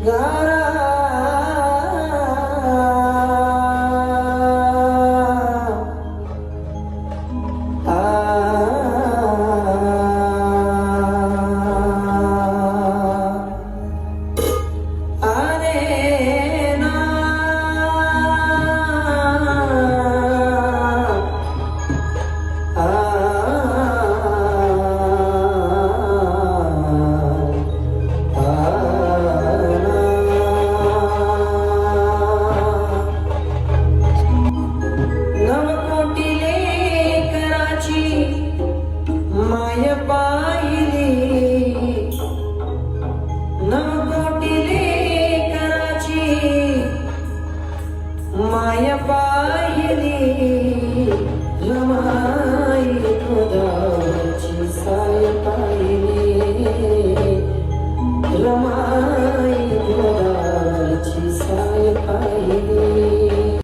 गारा माय पाहिली नवकोटी लेकराची माय पाहिली रमाई खुदाची साय पाहिली रमाई खुदाची साय पाहिली